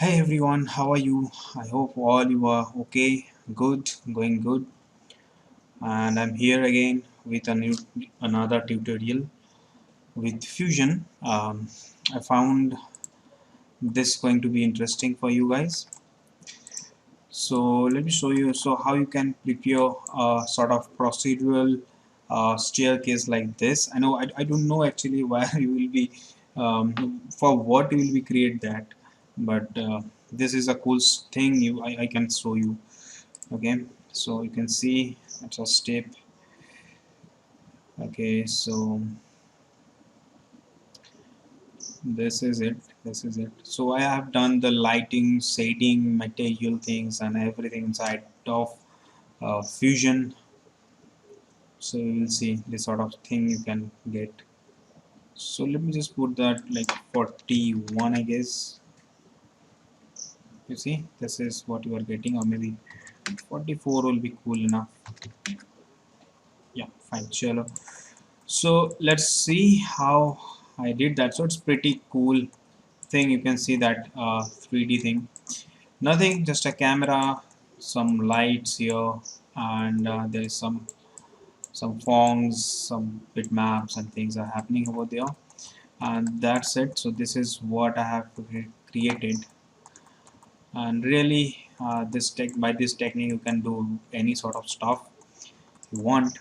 Hey everyone, how are you? I hope all you are okay, good, going good. And I'm here again with another tutorial with Fusion. I found this going to be interesting for you guys. So let me show you how you can prepare a sort of procedural staircase like this. I don't know actually why you will be for what you will be create that, but this is a cool thing I can show you. Okay, so you can see it's a step. Okay, so this is it. So I have done the lighting, shading, material things and everything inside of Fusion. So you will see this sort of thing you can get. So let me just put that like 41, I guess. You see, this is what you are getting, or maybe 44 will be cool enough. Yeah, fine, chalo. So let's see how I did that. So it's pretty cool thing. You can see that 3D thing. Nothing, just a camera, some lights here, and there is some fonts, some bitmaps and things are happening over there. And that's it. So this is what I have created. And really, by this technique, you can do any sort of stuff you want.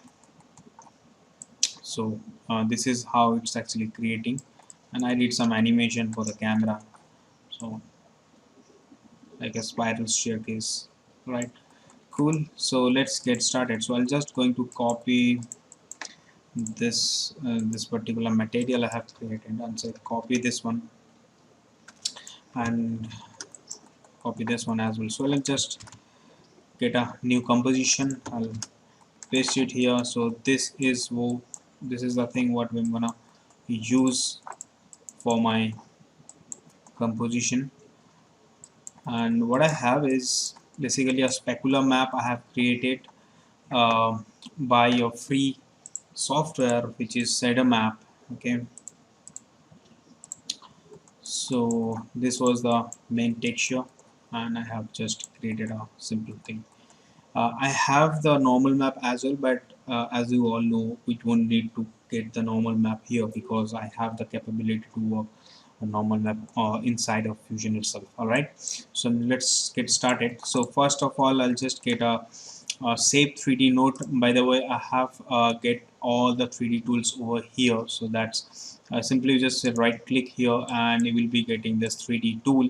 So this is how it's actually creating, and I did some animation for the camera, so like a spiral staircase, right? Cool. So let's get started. So I'll just going to copy this particular material I have created and say copy this one and copy this one as well. So let's just get a new composition. I'll paste it here. So this is the thing what I'm gonna use for my composition. And what I have is basically a specular map I have created uh, by a free software which is shader map. Okay, so this was the main texture and I have just created a simple thing. I have the normal map as well, but as you all know, we won't need to get the normal map here because I have the capability to work a normal map inside of Fusion itself. All right, so let's get started. So first of all, I'll just get a shape 3D node. By the way, I have get all the 3D tools over here. So that's simply just right click here and you will be getting this 3D tool.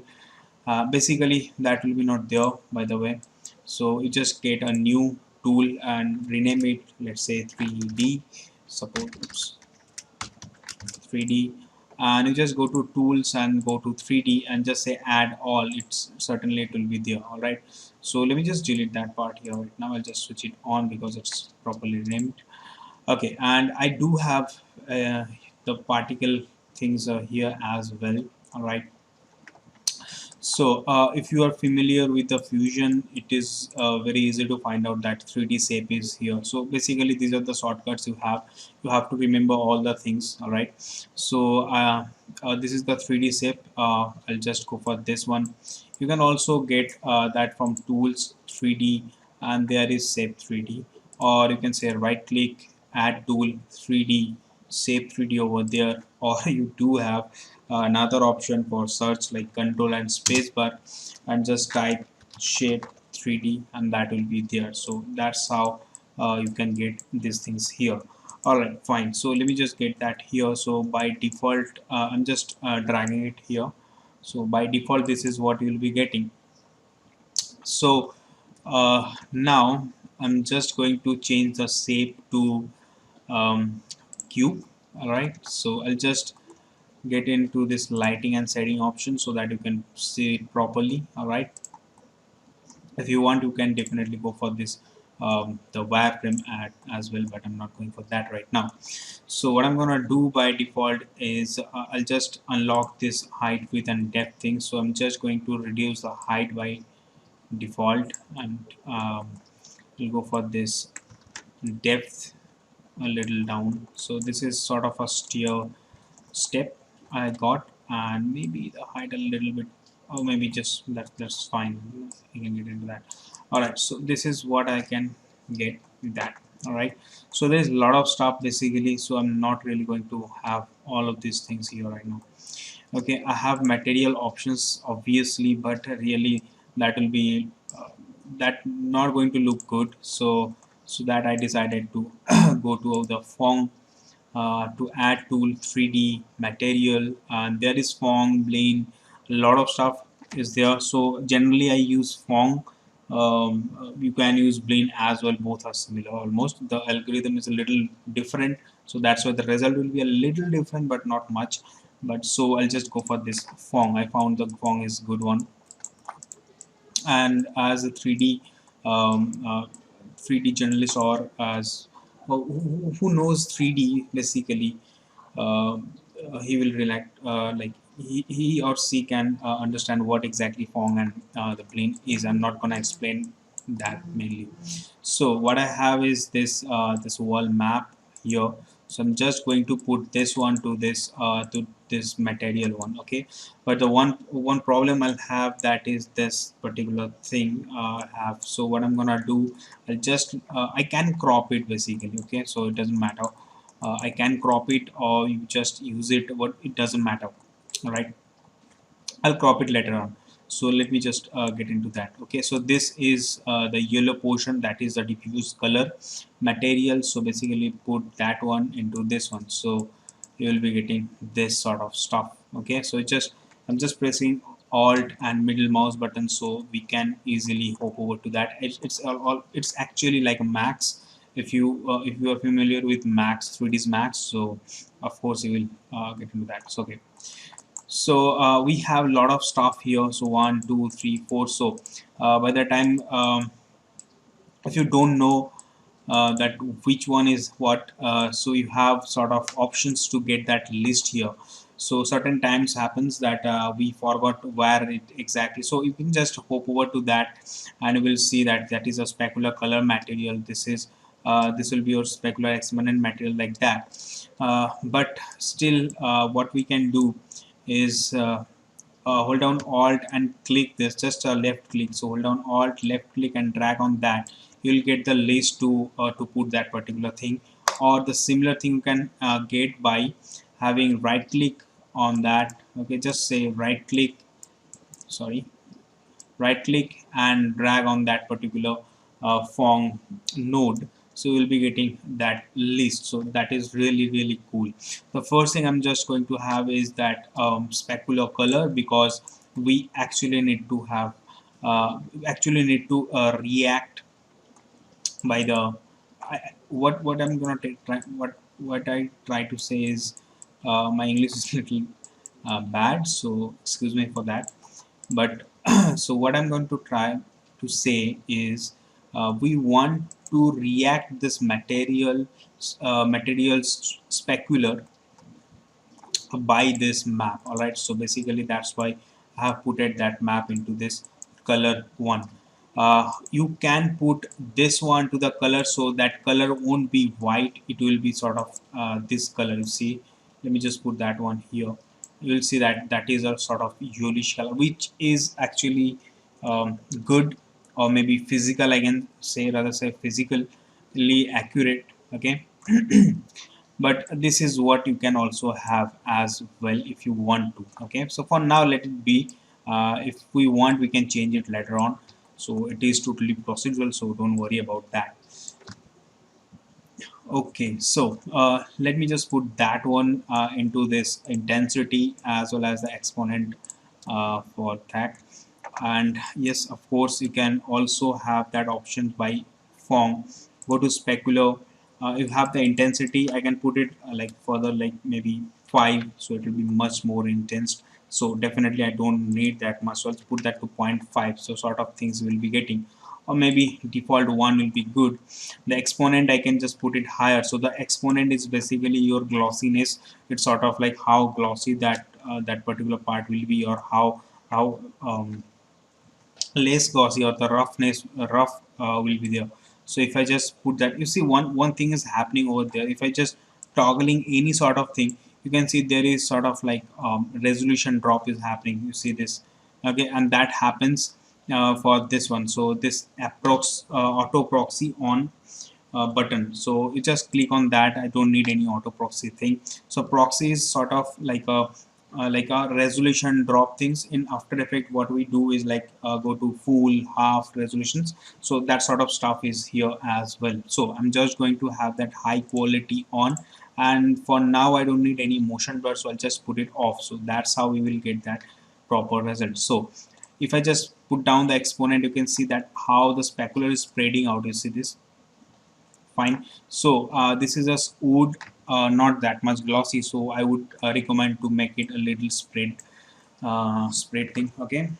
Basically that will be not there, by the way. So you just get a new tool and rename it, let's say 3D suppose 3D, and you just go to tools and go to 3D and just say add all. It's certainly it will be there. All right, so let me just delete that part here right now. I'll just switch it on because it's properly named. Okay, and I do have the particle things here as well. All right, so if you are familiar with the Fusion, it is very easy to find out that 3D shape is here. So basically these are the shortcuts you have. You have to remember all the things. All right, so this is the 3D shape. I'll just go for this one. You can also get that from tools 3D, and there is shape 3D, or you can say right click, add tool 3D, shape 3D over there, or you do have another option for search like control and spacebar and just type shape 3D and that will be there. So that's how you can get these things here. Alright, fine. So let me just get that here. So by default, I'm just dragging it here. So by default, this is what you will be getting. So now I'm just going to change the shape to cube. Alright, so I'll just get into this lighting and setting option so that you can see it properly. All right, if you want you can definitely go for this the wireframe add as well, but I'm not going for that right now. So what I'm gonna do by default is I'll just unlock this height, width and depth thing. So I'm just going to reduce the height by default and we'll go for this depth a little down. So this is sort of a steer step I got, and maybe the height a little bit or maybe just that's fine. I can get into that. All right, so this is what I can get with that. All right, so there's a lot of stuff basically, so I'm not really going to have all of these things here right now. Okay, I have material options obviously, but really that will be that not going to look good, so that I decided to go to the form to add tool 3D material, and there is Fong, Blane, a lot of stuff is there. So generally I use Fong. You can use Blane as well, both are similar almost. The algorithm is a little different, so that's why the result will be a little different but not much. But so I'll just go for this Fong. I found the Fong is good one. And as a 3D 3D journalist, or as who knows 3D basically, he will relate he or she can understand what exactly Fong and the plane is. I'm not gonna explain that mainly. So what I have is this world map here. So I'm just going to put this one to this material one. Okay, but the one problem I'll have, that is this particular thing I have. So what I'm gonna do, I can crop it basically. Okay, so it doesn't matter. I can crop it or you just use it, but it doesn't matter. All right, I'll crop it later on. So let me just get into that. Okay, so this is the yellow portion, that is the diffuse color material. So basically put that one into this one. So you will be getting this sort of stuff. Okay, so I'm just pressing Alt and middle mouse button, so we can easily hop over to that. It's actually like a Max. If you are familiar with Max, 3ds Max, so of course you will get into that. So okay, so we have a lot of stuff here. So one, two, three, four. So by the time if you don't know that which one is what, so you have sort of options to get that list here. So certain times happens that we forgot where it exactly, so you can just hop over to that and you will see that that is a specular color material. This will be your specular exponent material, like that. But still what we can do is hold down alt and click this, just a left click. So hold down alt, left click and drag on that. You'll get the list to put that particular thing. Or the similar thing you can get by having right click on that. Okay, just say right click, sorry, right click and drag on that particular form node. So you'll be getting that list. So that is really cool. The first thing I'm just going to have is that specular color, because we actually need to have react by the what I'm gonna try, what I try to say is my English is little bad, so excuse me for that. But so what I'm going to try to say is we want to react this materials specular by this map. All right, so basically that's why I have put it that map into this color one. You can put this one to the color, so that color won't be white, it will be sort of this color. You see, let me just put that one here. You will see that that is a sort of yellowish color, which is actually good, or maybe physical, I can say, rather say physically accurate. Okay. But this is what you can also have as well if you want to. Okay, so for now let it be. If we want, we can change it later on. So it is totally procedural, so don't worry about that. Okay, so let me just put that one into this intensity as well as the exponent for that. And yes, of course, you can also have that option by form. Go to specular. You have the intensity. I can put it like further, like maybe 5, so it will be much more intense. So definitely, I don't need that much. So I'll put that to 0.5. So sort of things we'll be getting, or maybe default 1 will be good. The exponent I can just put it higher. So the exponent is basically your glossiness. It's sort of like how glossy that particular part will be, or how less glossy, or the rough will be there. So if I just put that, you see one thing is happening over there. If I just toggling any sort of thing, you can see there is sort of like resolution drop is happening. You see this, Okay, and that happens for this one. So this auto proxy on button, so you just click on that. I don't need any auto proxy thing. So proxy is sort of like a resolution drop things in After Effects. What we do is like go to full, half resolutions, so that sort of stuff is here as well. So I'm just going to have that high quality on, and for now I don't need any motion blur, so I'll just put it off. So that's how we will get that proper result. So if I just put down the exponent, you can see that how the specular is spreading out. You see this? Fine. So this is a wood, not that much glossy, so I would recommend to make it a little spread thing. Okay,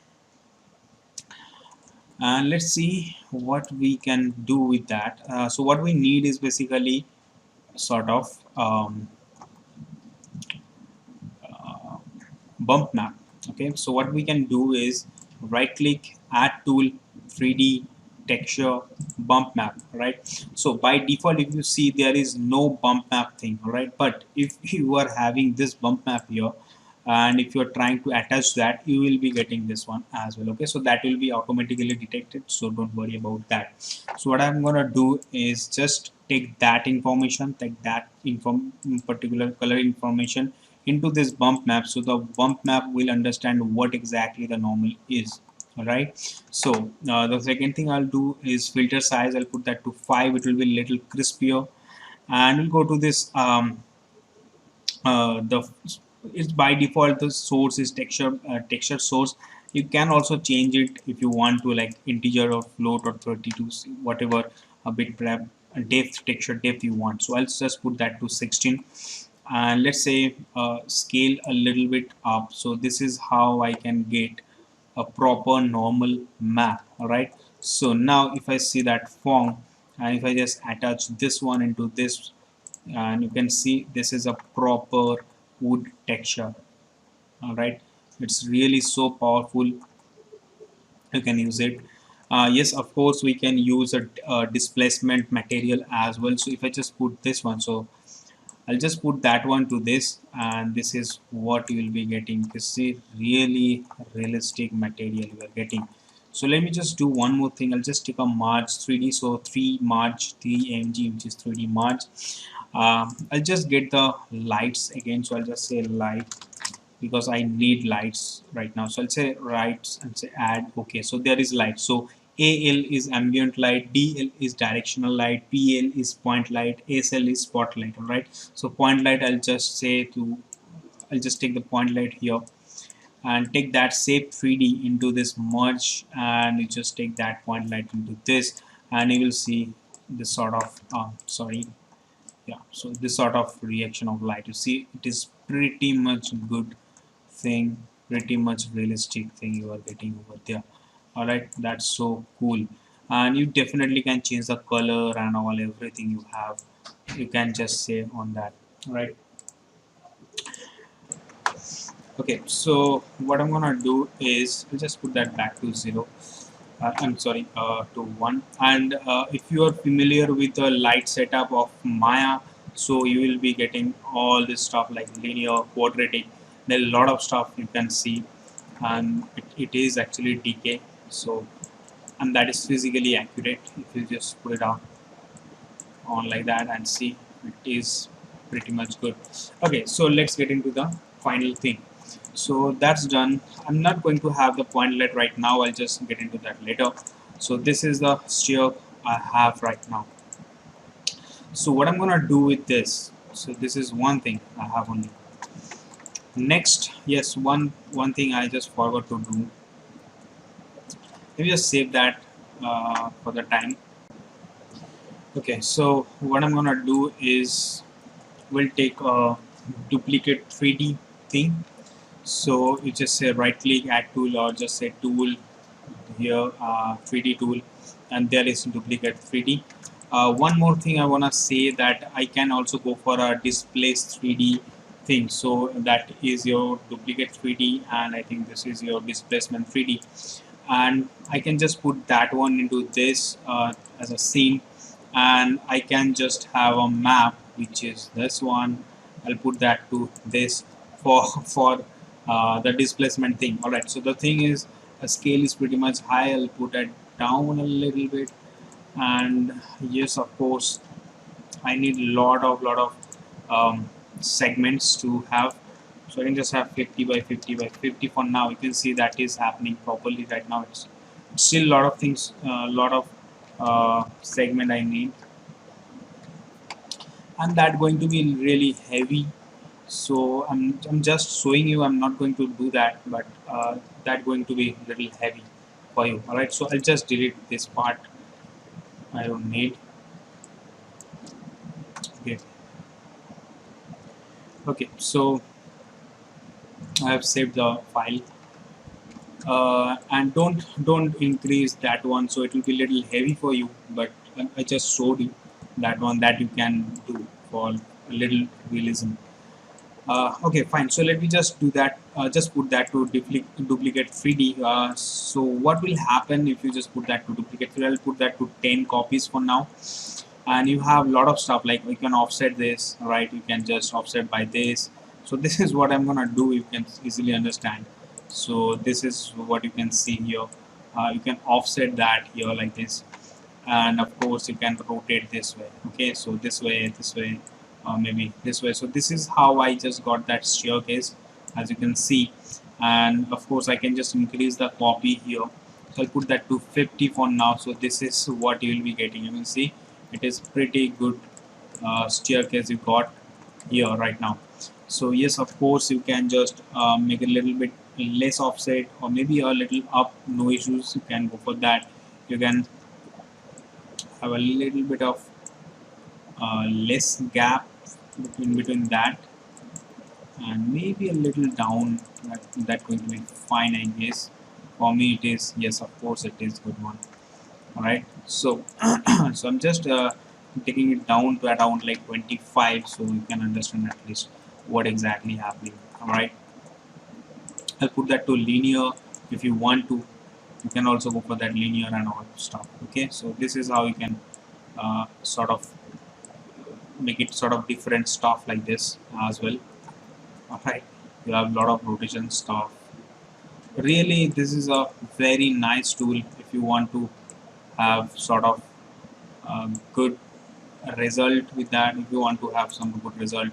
and let's see what we can do with that. So what we need is basically sort of bump map. Okay, so what we can do is right click, add tool, 3D texture, bump map. Right, so by default if you see there is no bump map thing. Right, but if you are having this bump map here, and if you're trying to attach that, you will be getting this one as well. Okay, so that will be automatically detected, so don't worry about that. So what I'm gonna do is just take that information, take that particular color information into this bump map, so the bump map will understand what exactly the normal is. All right, so the second thing I'll do is filter size. I'll put that to 5. It will be a little crispier, and we'll go to this the it's by default the source is texture source. You can also change it if you want to, like integer or float or 32, whatever a bit prep depth, texture depth you want. So I'll just put that to 16, and let's say scale a little bit up. So this is how I can get a proper normal map. All right, so now if I see that form, and if I just attach this one into this, and you can see this is a proper wood texture. All right, it's really so powerful. You can use it. Yes, of course we can use a displacement material as well. So if I just put this one, so I'll just put that one to this, and this is what you will be getting. This is really realistic material you are getting. So let me just do one more thing. I'll just take a March 3D, so 3 March 3 AMG, which is 3D March. I'll just get the lights again, so I'll just say light because I need lights right now. So I'll say lights and say add. Okay, so there is light. So AL is ambient light, DL is directional light, PL is point light, SL is spotlight. All right, so point light, I'll just take the point light here and take that shape 3D into this merge, and you just take that point light into this, and you will see this sort of sorry, yeah, so this sort of reaction of light. You see, it is pretty much good thing, pretty much realistic thing you are getting over there. All right, that's so cool. And you definitely can change the color and all, everything you have, you can just say on that. All right, okay, so what I'm gonna do is I'll just put that back to 0. I'm sorry, to 1. And if you are familiar with the light setup of Maya, so you will be getting all this stuff like linear, quadratic. There are a lot of stuff you can see, and it is actually decay. So, and that is physically accurate. If you just put it on like that and see, it is pretty much good. Okay, so let's get into the final thing. So that's done. I'm not going to have the point light right now, I'll just get into that later. So this is the steer I have right now. So what I'm gonna do with this, so this is one thing I have only. Next, yes, one thing I just forgot to do. Let me just save that for the time. Okay, so what I'm gonna do is we'll take a duplicate 3D thing. So you just say right click, add tool, or just say tool here, 3D tool, and there is duplicate 3D. One more thing I want to say, that I can also go for a displace 3D thing. So that is your duplicate 3D, and I think this is your displacement 3D. And I can just put that one into this as a scene, and I can just have a map which is this one. I'll put that to this for the displacement thing. All right, so the thing is, a scale is pretty much high. I'll put it down a little bit, and yes, of course, I need lot of segments to have. So I can just have 50 by 50 by 50 for now. You can see that is happening properly right now. It's still a lot of things, a lot of segment I need, and that going to be really heavy. So I'm just showing you. I'm not going to do that, but that going to be a little heavy for you. All right. So I'll just delete this part. I don't need. Okay. Okay. So I have saved the file. And don't increase that one, so it will be a little heavy for you, but I just showed you that one that you can do for a little realism. Okay, fine, so let me just do that. Just put that to duplicate 3D. So what will happen if you just put that to duplicate 3D? I'll put that to 10 copies for now, and you have a lot of stuff like you can offset this, right? You can just offset by this. So this is what I'm gonna do. You can easily understand. So this is what you can see here. You can offset that here like this, and of course you can rotate this way. Okay, so this way, maybe this way. So this is how I just got that staircase, as you can see. And of course I can just increase the copy here. So I'll put that to 50 for now. So this is what you will be getting. You can see it is pretty good staircase you got here right now. So yes, of course you can just make a little bit less offset or maybe a little up, no issues. You can go for that. You can have a little bit of less gap between that, and maybe a little down. That going to be fine, I guess. For me it is. Yes, of course it is good one. All right, so so I'm just taking it down to around like 25, so you can understand at least what exactly happening. All right, I'll put that to linear. If you want to, you can also go for that linear and all stuff. Okay, so this is how you can sort of make it sort of different stuff like this as well. All right, you have a lot of rotation stuff. Really, this is a very nice tool if you want to have sort of good result with that. If you want to have some good result,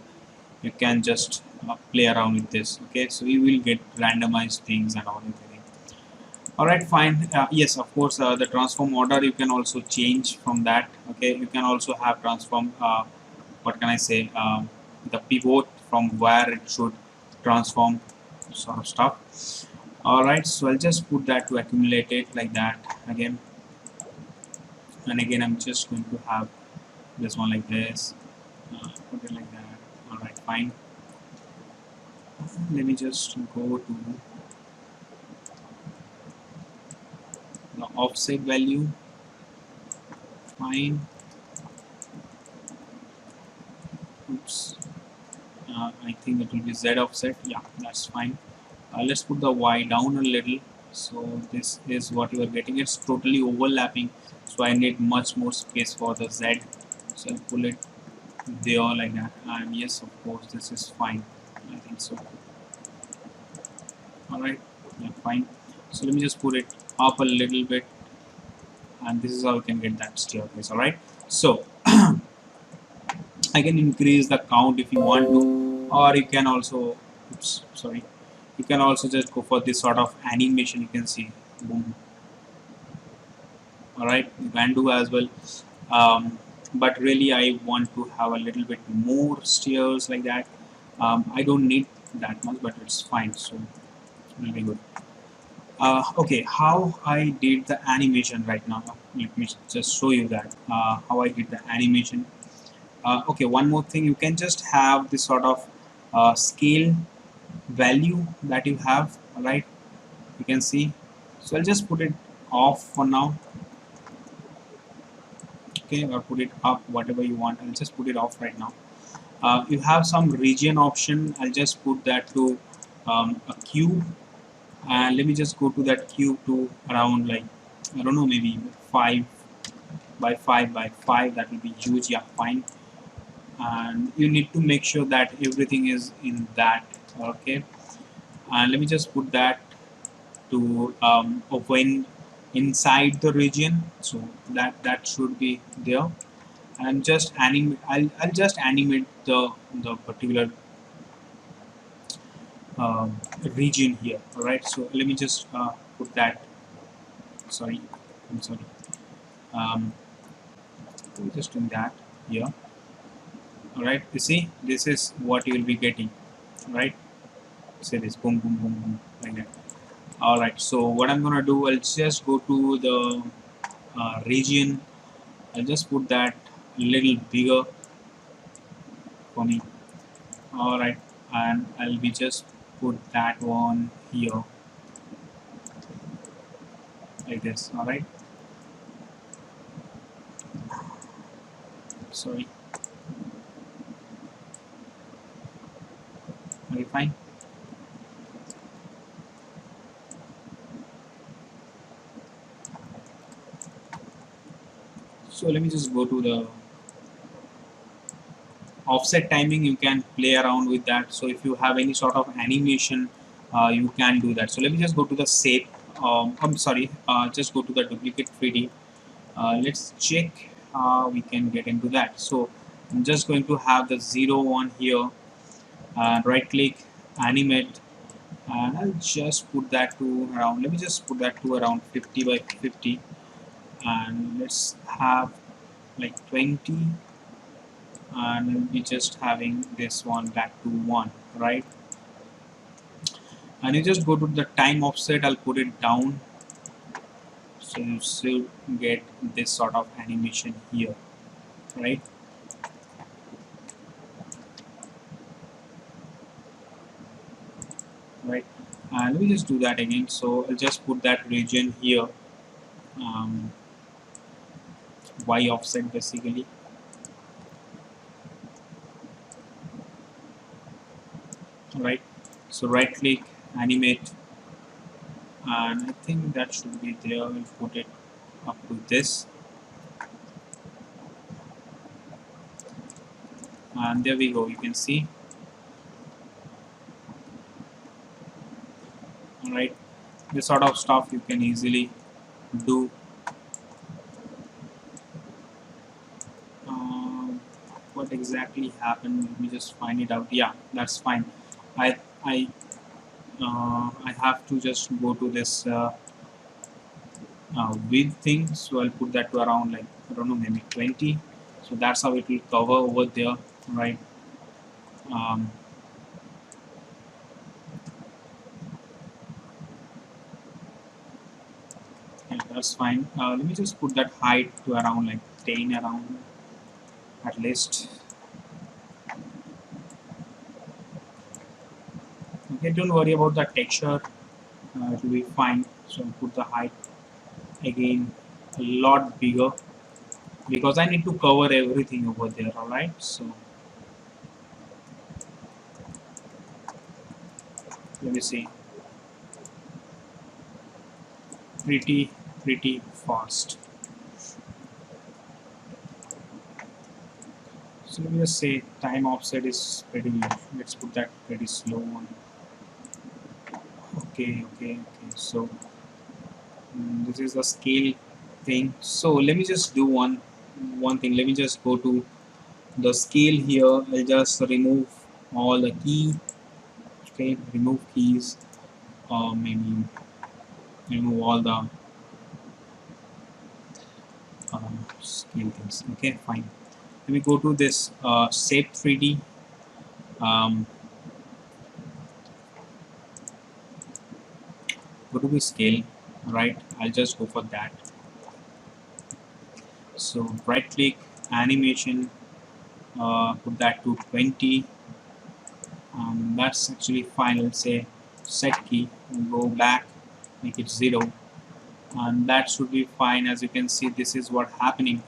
you can just play around with this. Okay, so you will get randomized things and all everything. All right, fine. Yes, of course, the transform order you can also change from that. Okay, you can also have transform. What can I say? The pivot from where it should transform, sort of stuff. All right, so I'll just put that to accumulate it like that again and again. I'm just going to have this one like this. Put it like that. All right, fine. Let me just go to the offset value. Fine. Oops. I think it will be Z offset. Yeah, that's fine. Let's put the Y down a little. So this is what you are getting. It's totally overlapping. So I need much more space for the Z. So I'll pull it there like that. And yes, of course, this is fine. I think so. All right, yeah, fine. So let me just put it up a little bit, and this is how you can get that staircase. All right. So I can increase the count if you want to, or you can also, oops, sorry, you can also just go for this sort of animation. You can see, boom. All right, you can do as well. But really, I want to have a little bit more stairs like that. I don't need that much, but it's fine. So it will be good. Okay, how I did the animation right now. Let me just show you that how I did the animation. Okay, one more thing, you can just have this sort of scale value that you have. All right, you can see. So I'll just put it off for now. Okay, or put it up, whatever you want. I'll just put it off right now. You have some region option. I'll just put that to a cube, and let me just go to that cube to around like, I don't know, maybe 5 by 5 by 5. That will be huge. Yeah, fine. And you need to make sure that everything is in that. Okay, and let me just put that to open inside the region, so that should be there. And just animate, I'll just animate the particular region here. All right, so let me just put that, sorry, I'm sorry, um, I'm just doing that here. All right, you see this is what you will be getting, right? Say this, boom boom boom boom, like that. All right, so what I'm gonna do, I'll just go to the region. I'll just put that a little bigger for me. All right, and I'll be just put that one here like this. All right, sorry. Okay, fine. So let me just go to the offset timing. You can play around with that. So if you have any sort of animation, you can do that. So let me just go to the shape. I'm sorry, just go to the duplicate 3D. Let's check how we can get into that. So I'm just going to have the 0 one here, and right click, animate, and I'll just put that to around, let me just put that to around 50 by 50, and let's have like 20, and we'll be just having this one back to 1, right? And you just go to the time offset, I'll put it down, so you should get this sort of animation here, right? Right, and let me just do that again. So I'll just put that region here, um, y offset basically, right? So right click, animate, and I think that should be there. We'll put it up to this, and there we go. You can see, all right, this sort of stuff you can easily do. Um, what exactly happened? Let me just find it out. Yeah, that's fine. I I I have to just go to this width thing, so I'll put that to around, like, I don't know, maybe 20. So that's how it will cover over there, right? Um, yeah, that's fine. Let me just put that height to around like 10 around at least. Okay, don't worry about the texture. It will be fine. So I'll put the height again a lot bigger because I need to cover everything over there. All right. So let me see. Pretty fast. So let me just say time offset is pretty low. Let's put that pretty slow one. Okay. So this is the scale thing. So let me just do one thing. Let me just go to the scale here. I'll just remove all the key. Okay, remove keys. Maybe remove all the scale things. Okay, fine. Let me go to this shape 3D. Um, go to the scale. Right. I'll just go for that. So right click, animation, put that to 20. That's actually fine. Let's say set key, go back, make it 0, and that should be fine. As you can see, this is what happening.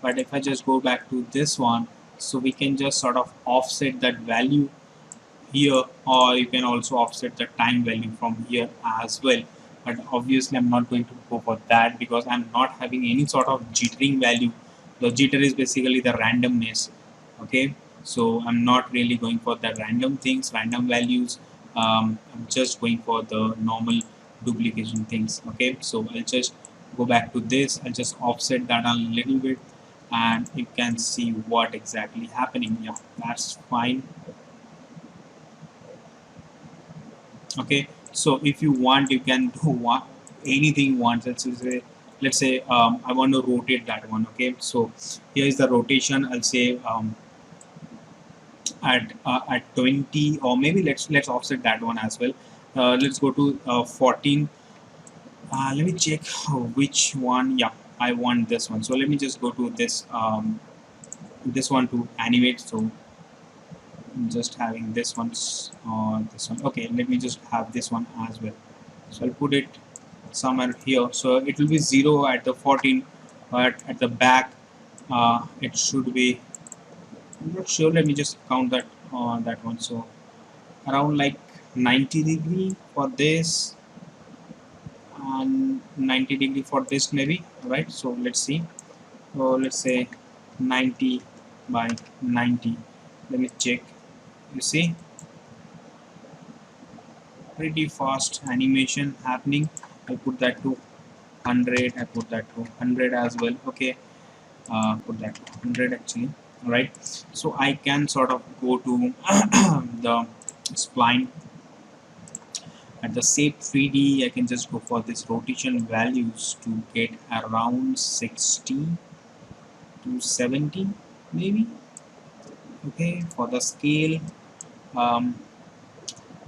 But if I just go back to this one, so we can just sort of offset that value here, or you can also offset the time value from here as well. But obviously I'm not going to go for that because I'm not having any sort of jittering value. The jitter is basically the randomness. Okay, so I'm not really going for the random things, random values. I'm just going for the normal duplication things. Okay, so I'll just go back to this. I'll just offset that a little bit, and you can see what exactly happening. Yeah, that's fine. Okay, so if you want, you can do anything you want. Let's say I want to rotate that one. Okay, so here is the rotation. I'll say at 20, or maybe let's offset that one as well. Let's go to 14. Let me check which one. Yeah, I want this one. So let me just go to this one to animate. So I'm just having this one or this one. Okay, let me just have this one as well. So I'll put it somewhere here. So it will be 0 at the 14, but at the back it should be. I'm not sure. Let me just count that that one. So around like 90 degree for this and 90 degree for this maybe, right? So let's see. So let's say 90 by 90. Let me check. You see, pretty fast animation happening. I put that to 100. I put that to 100 as well. Okay, put that to 100 actually. All right. So I can sort of go to the spline at the shape 3D. I can just go for this rotation values to get around 60 to 70 maybe. Okay, for the scale, um,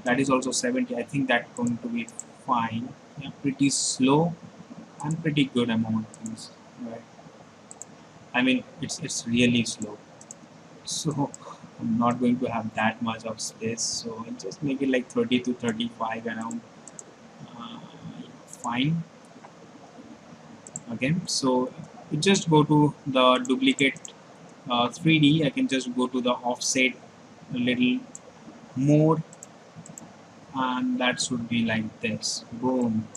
that is also 70. I think that's going to be fine. Yeah, pretty slow and pretty good amount of things, right? I mean, it's really slow. So I'm not going to have that much of space. So I'll just make it like 30 to 35 around. Uh, Fine. Again, so you just go to the duplicate 3D. I can just go to the offset a little more, and that should be like this. Boom.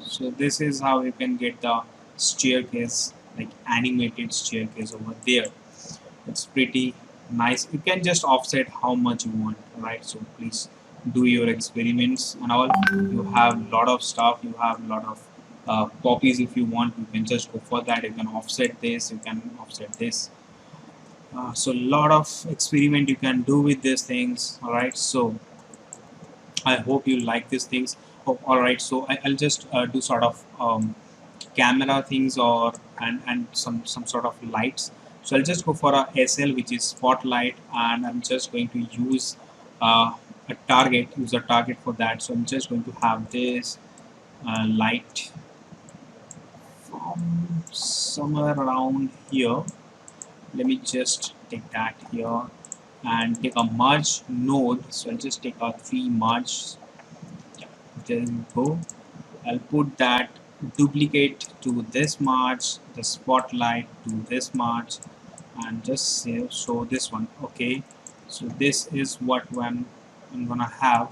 So this is how you can get the staircase, like animated staircase over there. It's pretty nice. You can just offset how much you want, right? So please do your experiments and all. You have a lot of stuff. You have a lot of copies. If you want, you can just go for that. You can offset this. You can offset this. So a lot of experiment you can do with these things. All right. So I hope you like these things. Oh, all right. So I'll just do sort of camera things or and some sort of lights. So I'll just go for a SL, which is spotlight, and I'm just going to use a target. Use a target for that. So I'm just going to have this light from somewhere around here. Let me just take that here and take a merge node. So I'll just take a 3 merge. Yeah, there you go. I'll put that duplicate to this march, the spotlight to this march, and just show this one. Okay, so this is what one I'm gonna have.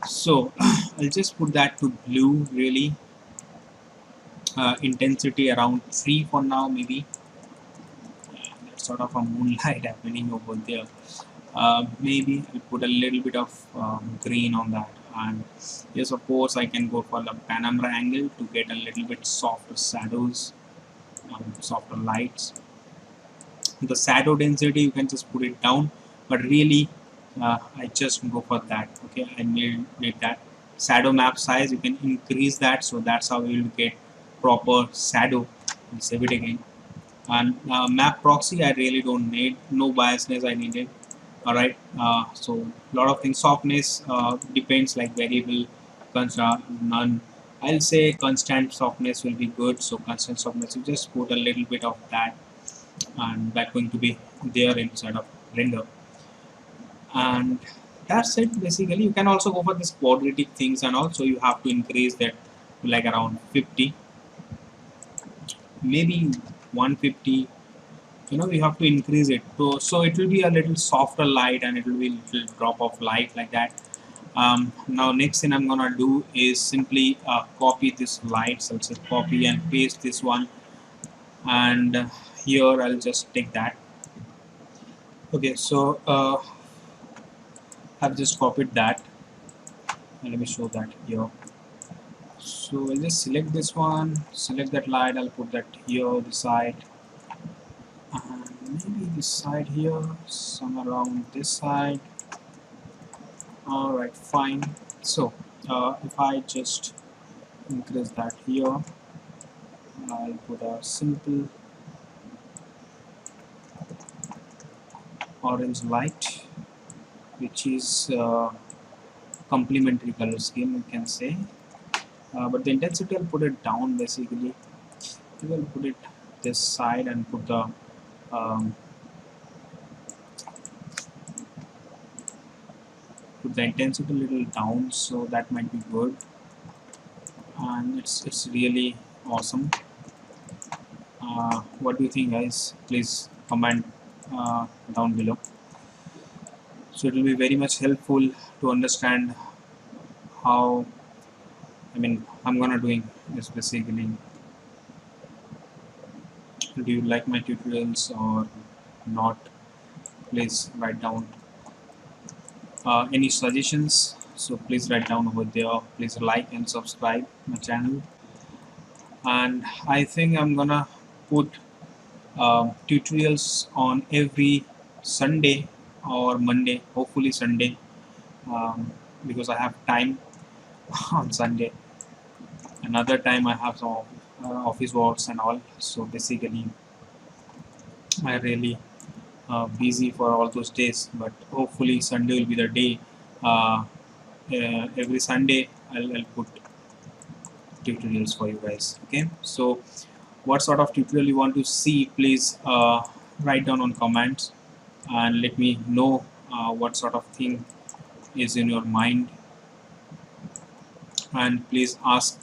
So I'll just put that to blue, really intensity around 3 for now, maybe. That's sort of a moonlight happening over there. Maybe I'll put a little bit of green on that, and yes, of course I can go for the penumbra angle to get a little bit softer shadows, softer lights. The shadow density you can just put it down, but really I just go for that. Okay, I need that shadow map size. You can increase that, so that's how you will get proper shadow. I'll save it again. And map proxy I really don't need. No biasness I needed. All right. So a lot of things. Softness depends, like variable, none. I'll say constant softness will be good. So constant softness, you just put a little bit of that, and that's going to be there inside of render. And that's it basically. You can also go for this quadratic things, and also you have to increase that to like around 50, maybe 150. You have to increase it, so it will be a little softer light, and it will be a little drop of light like that. Now next thing I'm gonna do is simply copy this light. So I'll say copy and paste this one, and here I'll just take that. Okay, so I've just copied that, and let me show that here. So I'll just select this one, select that light, I'll put that here, the side, and maybe this side here, some around this side. Alright, fine. So if I just increase that here, I'll put a simple orange light, which is complementary color scheme, you can say. But the intensity, I'll put it down basically. We'll put it this side and put the um, intensity a little down, so that might be good. And it's really awesome. What do you think, guys? Please comment down below. So it will be very much helpful to understand how, I mean, I'm gonna doing this basically. Do you like my tutorials or not? Please write down any suggestions. So please write down over there. Please like and subscribe my channel. And I think I'm gonna put tutorials on every Sunday or Monday, hopefully Sunday, because I have time on Sunday. Another time I have some office works and all. So basically, I really busy for all those days. But hopefully Sunday will be the day. Every Sunday I'll put tutorials for you guys. Okay, so what sort of tutorial you want to see, please write down on comments and let me know what sort of thing is in your mind, and please ask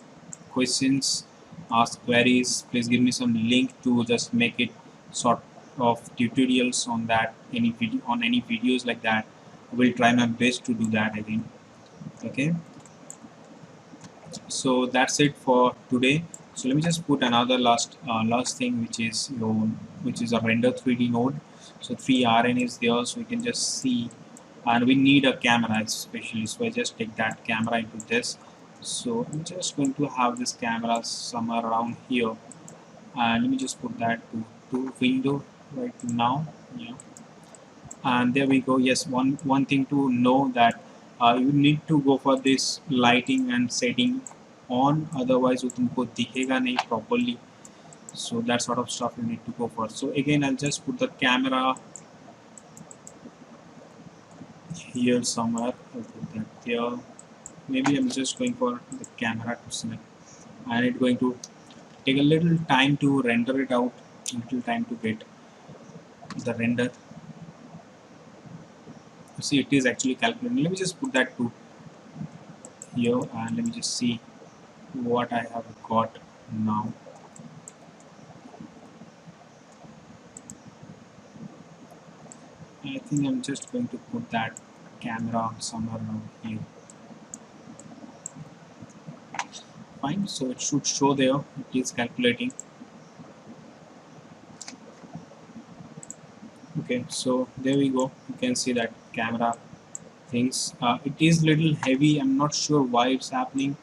questions, ask queries. Please give me some link to just make it sort of tutorials on that, any video on any videos like that. I will try my best to do that again. Okay, so that's it for today. So let me just put another last thing, which is which is a render 3D node. So 3RN is there, so we can just see, and we need a camera especially. So I just take that camera into this. So I'm just going to have this camera somewhere around here, and let me just put that to window right now. Yeah, and there we go. Yes, one thing to know that you need to go for this lighting and setting on, otherwise वो तुमको दिखेगा नहीं properly. So that sort of stuff you need to go for. So again, I'll just put the camera here somewhere. I'll put that there. Maybe I'm just going for the camera to select, and it's going to take a little time to render it out, a little time to get the render. See, it is actually calculating. Let me just put that to here, and let me just see what I have got now. I think I'm just going to put that camera somewhere around here. Fine, so it should show there. It is calculating. Okay, so there we go. You can see that camera things. It is little heavy. I'm not sure why it's happening.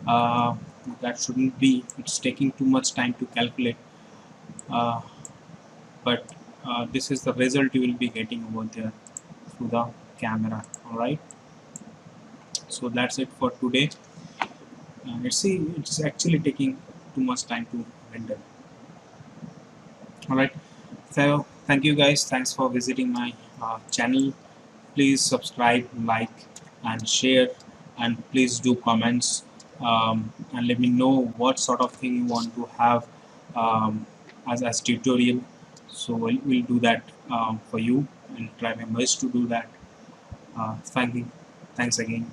Uh, that shouldn't be. It's taking too much time to calculate. Uh, but this is the result you will be getting over there through the camera. All right. So that's it for today. Let's see, it's actually taking too much time to render. All right. So thank you guys. Thanks for visiting my channel. Please subscribe, like, and share, and please do comments, and let me know what sort of thing you want to have as tutorial. So we'll do that for you and try my best to do that. Thank you. Thanks again.